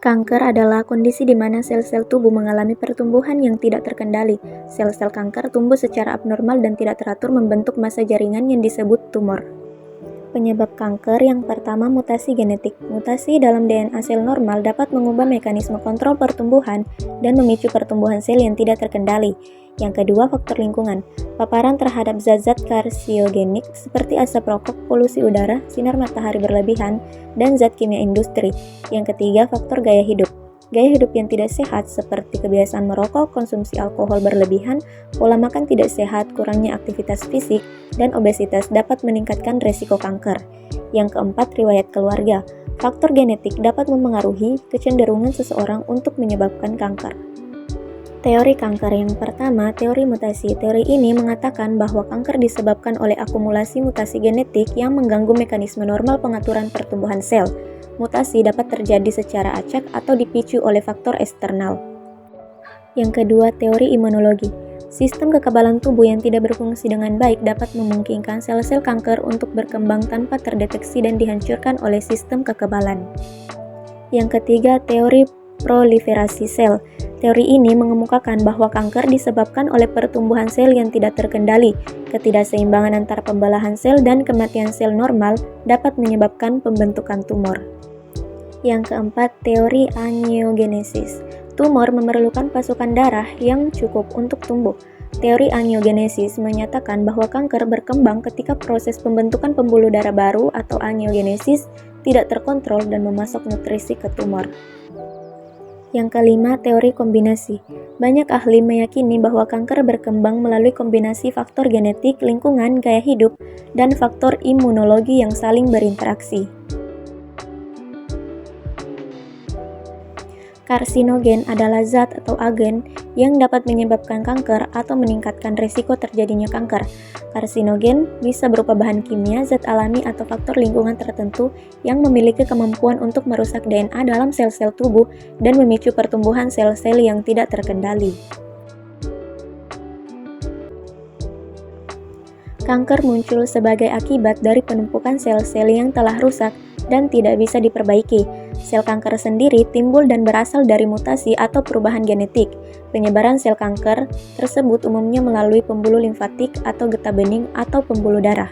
Kanker adalah kondisi di mana sel-sel tubuh mengalami pertumbuhan yang tidak terkendali. Sel-sel kanker tumbuh secara abnormal dan tidak teratur membentuk massa jaringan yang disebut tumor. Penyebab kanker yang pertama, mutasi genetik. Mutasi dalam DNA sel normal dapat mengubah mekanisme kontrol pertumbuhan dan memicu pertumbuhan sel yang tidak terkendali. Yang kedua, faktor lingkungan. Paparan terhadap zat-zat karsiogenik seperti asap rokok, polusi udara, sinar matahari berlebihan, dan zat kimia industri. Yang ketiga, faktor gaya hidup. Gaya hidup yang tidak sehat seperti kebiasaan merokok, konsumsi alkohol berlebihan, pola makan tidak sehat, kurangnya aktivitas fisik, dan obesitas dapat meningkatkan resiko kanker. Yang keempat, riwayat keluarga. Faktor genetik dapat memengaruhi kecenderungan seseorang untuk menyebabkan kanker. Teori kanker yang pertama, teori mutasi. Teori ini mengatakan bahwa kanker disebabkan oleh akumulasi mutasi genetik yang mengganggu mekanisme normal pengaturan pertumbuhan sel. Mutasi dapat terjadi secara acak atau dipicu oleh faktor eksternal. Yang kedua, teori imunologi. Sistem kekebalan tubuh yang tidak berfungsi dengan baik dapat memungkinkan sel-sel kanker untuk berkembang tanpa terdeteksi dan dihancurkan oleh sistem kekebalan. Yang ketiga, teori proliferasi sel. Teori ini mengemukakan bahwa kanker disebabkan oleh pertumbuhan sel yang tidak terkendali. Ketidakseimbangan antara pembelahan sel dan kematian sel normal dapat menyebabkan pembentukan tumor. Yang keempat, teori angiogenesis. Tumor memerlukan pasokan darah yang cukup untuk tumbuh. Teori angiogenesis menyatakan bahwa kanker berkembang ketika proses pembentukan pembuluh darah baru atau angiogenesis tidak terkontrol dan memasok nutrisi ke tumor. Yang kelima, teori kombinasi. Banyak ahli meyakini bahwa kanker berkembang melalui kombinasi faktor genetik, lingkungan, gaya hidup, dan faktor imunologi yang saling berinteraksi. Karsinogen adalah zat atau agen yang dapat menyebabkan kanker atau meningkatkan risiko terjadinya kanker. Karsinogen bisa berupa bahan kimia, zat alami, atau faktor lingkungan tertentu yang memiliki kemampuan untuk merusak DNA dalam sel-sel tubuh dan memicu pertumbuhan sel-sel yang tidak terkendali. Kanker muncul sebagai akibat dari penumpukan sel-sel yang telah rusak dan tidak bisa diperbaiki. Sel kanker sendiri timbul dan berasal dari mutasi atau perubahan genetik. Penyebaran sel kanker tersebut umumnya melalui pembuluh limfatik atau getah bening atau pembuluh darah.